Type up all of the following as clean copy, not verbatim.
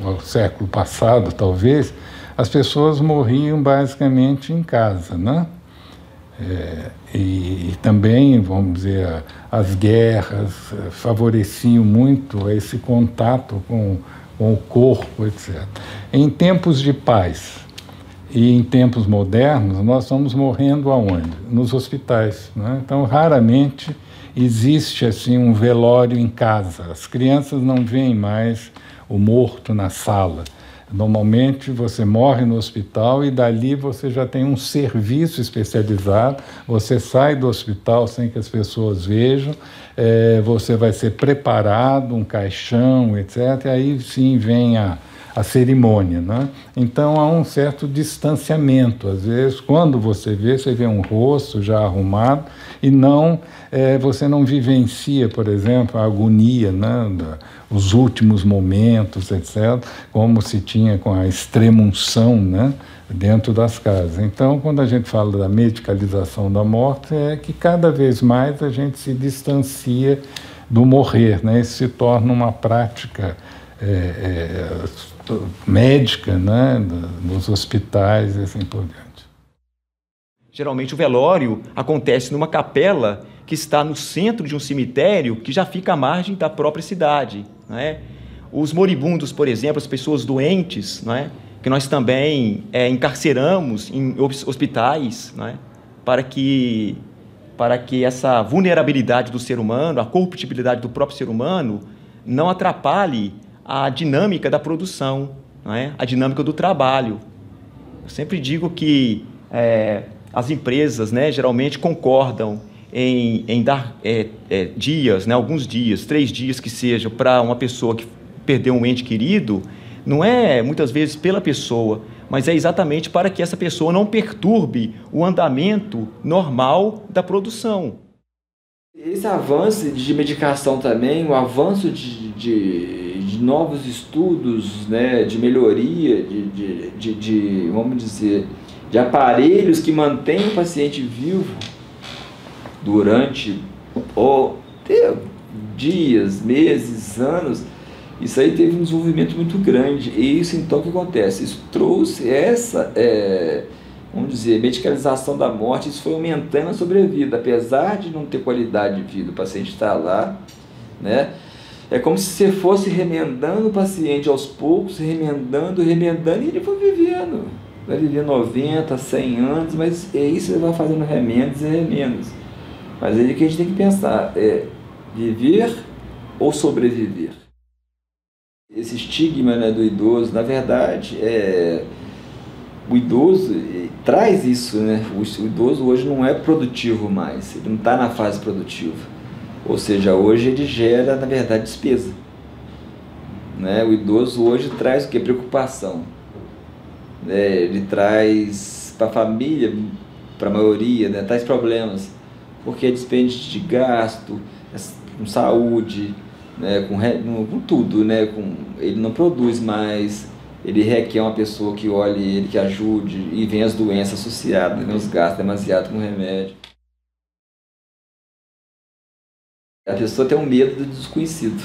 ao século passado, talvez, as pessoas morriam basicamente em casa, né? E também, vamos dizer, as guerras favoreciam muito esse contato com o corpo, etc. Em tempos de paz e em tempos modernos, nós estamos morrendo aonde? Nos hospitais, né? Então, raramente existe assim um velório em casa. As crianças não veem mais o morto na sala. Normalmente você morre no hospital e dali você já tem um serviço especializado, você sai do hospital sem que as pessoas vejam, você vai ser preparado, um caixão, etc. E aí sim vem a cerimônia, né? Então há um certo distanciamento. Às vezes, quando você vê um rosto já arrumado e não, você não vivencia, por exemplo, a agonia, né, os últimos momentos, etc., como se tinha com a extrema-unção, né, dentro das casas. Então, quando a gente fala da medicalização da morte, é que cada vez mais a gente se distancia do morrer, né? Isso se torna uma prática médica, né, nos hospitais e assim por diante. Geralmente o velório acontece numa capela que está no centro de um cemitério que já fica à margem da própria cidade, não é? Os moribundos, por exemplo, as pessoas doentes, não é? Que nós também encarceramos em hospitais, não é? Para que essa vulnerabilidade do ser humano, a corruptibilidade do próprio ser humano, não atrapalhe a dinâmica da produção, não é? A dinâmica do trabalho. Eu sempre digo que as empresas, né, geralmente concordam em dar dias, né, alguns dias, 3 dias que seja, para uma pessoa que perdeu um ente querido, não é muitas vezes pela pessoa, mas é exatamente para que essa pessoa não perturbe o andamento normal da produção. Esse avanço de medicação também, o avanço de novos estudos, né, de melhoria, vamos dizer, de aparelhos que mantêm o paciente vivo durante dias, meses, anos, isso aí teve um desenvolvimento muito grande. E isso, então, o que acontece? Isso trouxe essa, vamos dizer, medicalização da morte, isso foi aumentando a sobrevida, apesar de não ter qualidade de vida, o paciente está lá, né? É como se você fosse remendando o paciente aos poucos, remendando, e ele foi vivendo. Vai viver 90, 100 anos, mas é isso que vai fazendo remendos e remendos. Mas aí que a gente tem que pensar, viver ou sobreviver? Esse estigma, né, do idoso, na verdade, o idoso traz isso, né? O idoso hoje não é produtivo mais, ele não está na fase produtiva. Ou seja, hoje ele gera, na verdade, despesa, né? O idoso hoje traz o quê? Preocupação. Ele traz para a família, para a maioria, né? Traz problemas, porque despende de gasto, com saúde, né? Com tudo, né? Ele não produz mais, ele requer uma pessoa que olhe ele, que ajude, e vem as doenças associadas, né? Os gastos demasiado com remédio. A pessoa tem um medo do desconhecido,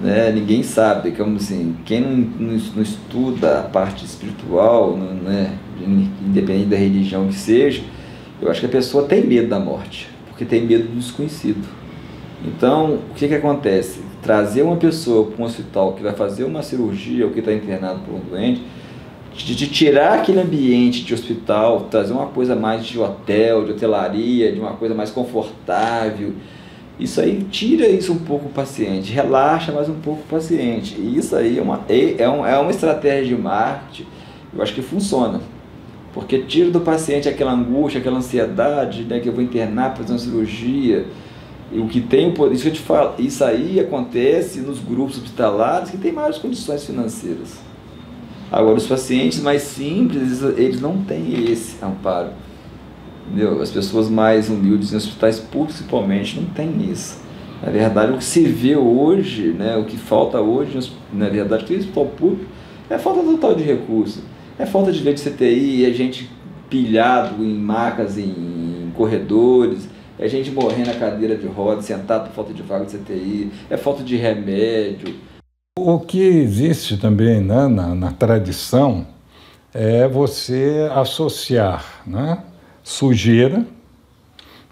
né? Ninguém sabe, como assim, quem não estuda a parte espiritual, né? Independente da religião que seja, eu acho que a pessoa tem medo da morte, porque tem medo do desconhecido. Então, o que acontece? Trazer uma pessoa para um hospital que vai fazer uma cirurgia ou que está internado por um doente, de tirar aquele ambiente de hospital, trazer uma coisa mais de hotel, de hotelaria, de uma coisa mais confortável. Isso aí tira isso um pouco o paciente, relaxa mais um pouco o paciente. E isso aí é uma estratégia de marketing, eu acho que funciona. Porque tira do paciente aquela angústia, aquela ansiedade, né, que eu vou internar para fazer uma cirurgia. E o que tem, isso que eu te falo, isso aí acontece nos grupos hospitalares que têm maiores condições financeiras. Agora, os pacientes mais simples, eles não têm esse amparo. Entendeu? As pessoas mais humildes em hospitais públicos, principalmente, não têm isso. Na verdade, o que se vê hoje, né, o que falta hoje, na verdade, que o hospital público é falta total de recursos. É falta de leite de CTI, é gente pilhado em macas, em corredores, é gente morrendo na cadeira de rodas, sentado por falta de vaga de CTI, é falta de remédio. O que existe também, né, na tradição é você associar, né, sujeira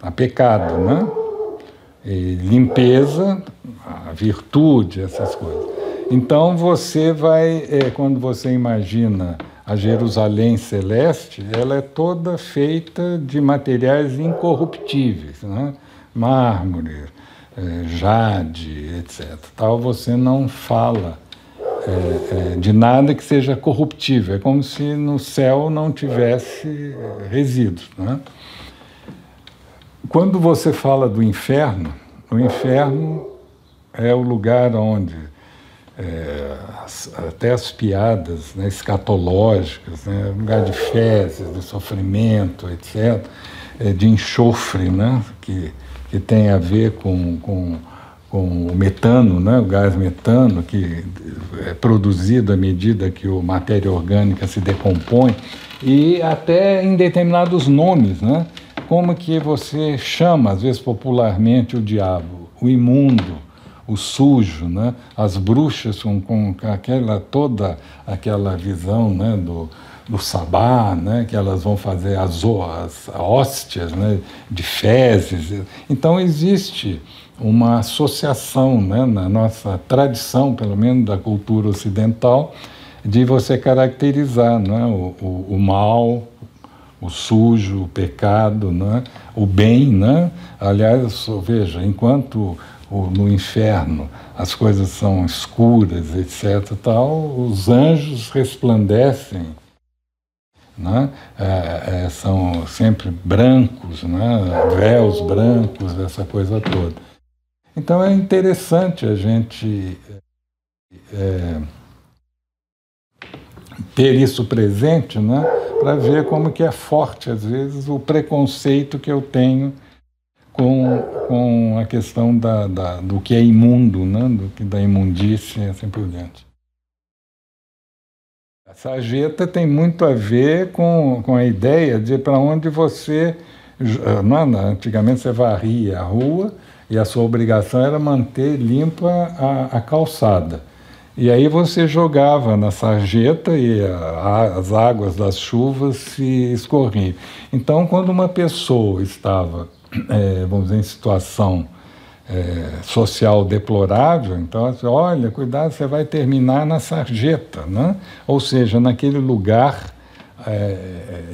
a pecado, né, e limpeza a virtude, essas coisas. Então você vai, quando você imagina a Jerusalém celeste, ela é toda feita de materiais incorruptíveis, né, mármore, jade, etc. Tal, você não fala de nada que seja corruptível. É como se no céu não tivesse resíduos, né? Quando você fala do inferno, o inferno é o lugar onde até as piadas, né, escatológicas, né, lugar de fezes, de sofrimento, etc., de enxofre, né, que tem a ver com o metano, né, o gás metano, que é produzido à medida que a matéria orgânica se decompõe, e até em determinados nomes, né, como que você chama, às vezes popularmente, o diabo, o imundo, o sujo, né, as bruxas com toda aquela visão, né, do sabá, né, que elas vão fazer as hóstias, né, de fezes. Então existe uma associação, né, na nossa tradição, pelo menos da cultura ocidental, de você caracterizar, né, o mal, o sujo, o pecado, né, o bem, né? Aliás, veja, enquanto no inferno as coisas são escuras, etc., tal, os anjos resplandecem, né? São sempre brancos, né? Véus brancos, essa coisa toda. Então é interessante a gente ter isso presente, né? Para ver como que é forte, às vezes, o preconceito que eu tenho com a questão do que é imundo, né? Da imundície e assim por diante. A sarjeta tem muito a ver com a ideia de para onde você... Antigamente você varria a rua e a sua obrigação era manter limpa a calçada. E aí você jogava na sarjeta e as águas das chuvas se escorriam. Então, quando uma pessoa estava, vamos dizer, em situação social deplorável, então, assim, olha, cuidado, você vai terminar na sarjeta, né? Ou seja, naquele lugar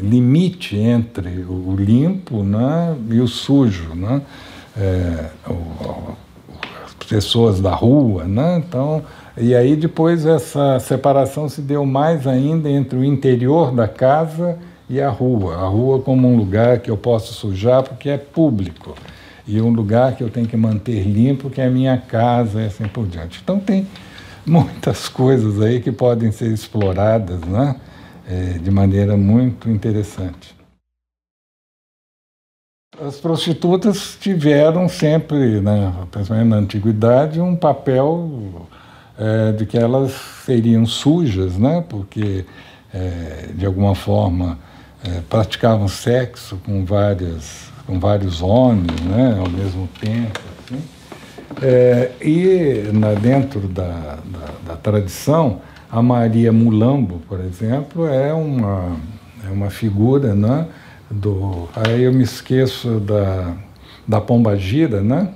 limite entre o limpo, né, e o sujo, né? As pessoas da rua, né? Então, e aí depois essa separação se deu mais ainda entre o interior da casa e a rua como um lugar que eu posso sujar porque é público, e um lugar que eu tenho que manter limpo, que é a minha casa, e assim por diante. Então tem muitas coisas aí que podem ser exploradas, né, de maneira muito interessante. As prostitutas tiveram sempre, né, principalmente na antiguidade, um papel de que elas seriam sujas, né, porque de alguma forma praticavam sexo com vários homens, né, ao mesmo tempo, assim. E dentro da tradição, a Maria Mulambo, por exemplo, é uma figura, né, aí eu me esqueço da Pombagira, né,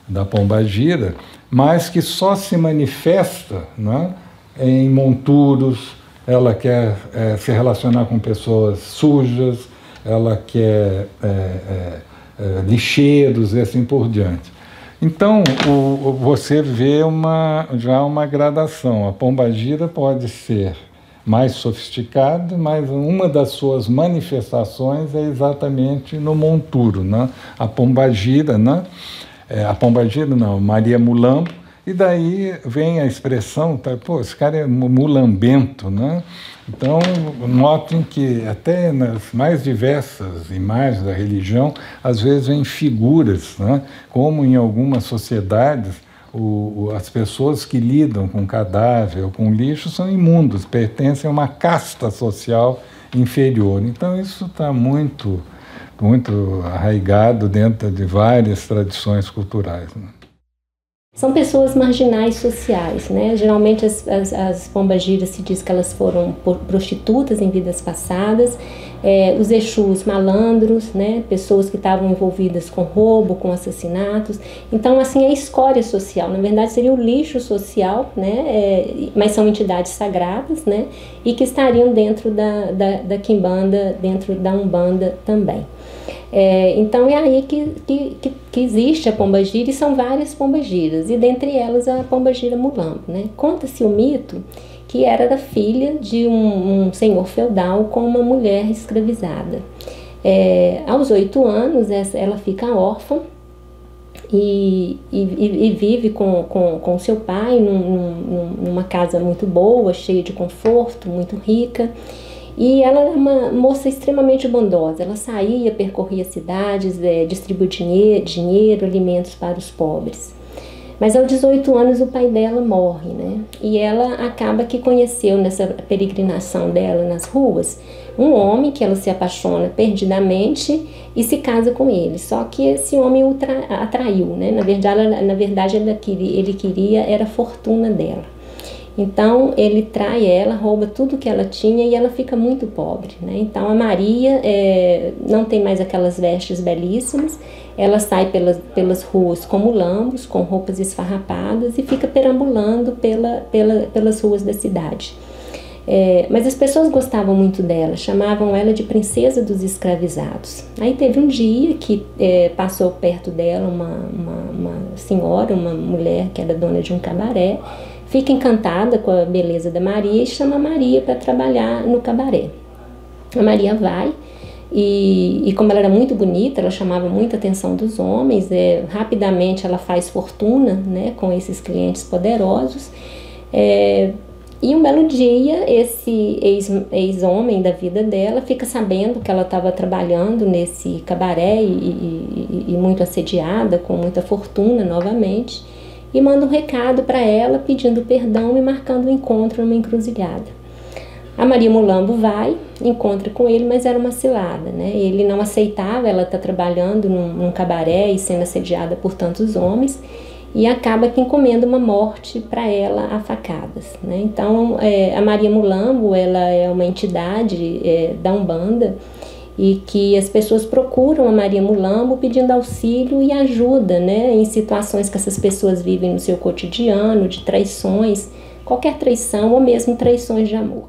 da Pombagira, mas que só se manifesta, né, em monturos. Ela quer se relacionar com pessoas sujas, ela quer lixeiros e assim por diante. Então, você vê já uma gradação. A Pombagira pode ser mais sofisticada, mas uma das suas manifestações é exatamente no monturo, né? A Pombagira, né? Maria Mulambo, e daí vem a expressão, pô, esse cara é mulambento, né? Então, notem que até nas mais diversas imagens da religião, às vezes vem figuras, né? Como em algumas sociedades, as pessoas que lidam com cadáver ou com lixo são imundos, pertencem a uma casta social inferior. Então, isso está muito arraigado dentro de várias tradições culturais, né? São pessoas marginais sociais, né? Geralmente as pombagiras se diz que elas foram prostitutas em vidas passadas, os exus malandros, né? Pessoas que estavam envolvidas com roubo, com assassinatos. Então, assim, a escória social, na verdade, seria o lixo social, né? Mas são entidades sagradas, né? E que estariam dentro da quimbanda, dentro da umbanda também. Então é aí que existe a pombagira, e são várias pombagiras, e dentre elas a pombagira Mulambo, né? Conta-se o mito que era da filha de um senhor feudal com uma mulher escravizada. Aos 8 anos ela fica órfã e vive com seu pai numa casa muito boa, cheia de conforto, muito rica. E ela era uma moça extremamente bondosa. Ela saía, percorria cidades, distribuía dinheiro, alimentos para os pobres. Mas aos 18 anos o pai dela morre, né? E ela acaba que conheceu nessa peregrinação dela nas ruas um homem que ela se apaixona perdidamente e se casa com ele. Só que esse homem o atraiu, né? Na verdade ele queria era a fortuna dela. Então ele trai ela, rouba tudo que ela tinha e ela fica muito pobre, né? Então a Maria não tem mais aquelas vestes belíssimas, ela sai pelas ruas como lambos, com roupas esfarrapadas, e fica perambulando pelas ruas da cidade. Mas as pessoas gostavam muito dela, chamavam ela de princesa dos escravizados. Aí teve um dia que passou perto dela uma senhora, uma mulher que era dona de um cabaré, fica encantada com a beleza da Maria e chama a Maria para trabalhar no cabaré. A Maria vai e como ela era muito bonita, ela chamava muita atenção dos homens, rapidamente ela faz fortuna, né, com esses clientes poderosos. E um belo dia, esse ex-homem da vida dela fica sabendo que ela estava trabalhando nesse cabaré e muito assediada, com muita fortuna novamente, e manda um recado para ela pedindo perdão e marcando um encontro numa encruzilhada. A Maria Mulambo vai, encontra com ele, mas era uma cilada, né? Ele não aceitava ela estar trabalhando num cabaré e sendo assediada por tantos homens, e acaba que encomenda uma morte para ela a facadas, né? Então a Maria Mulambo, ela é uma entidade da Umbanda, e que as pessoas procuram a Maria Mulambo pedindo auxílio e ajuda, né, em situações que essas pessoas vivem no seu cotidiano, de traições, qualquer traição ou mesmo traições de amor.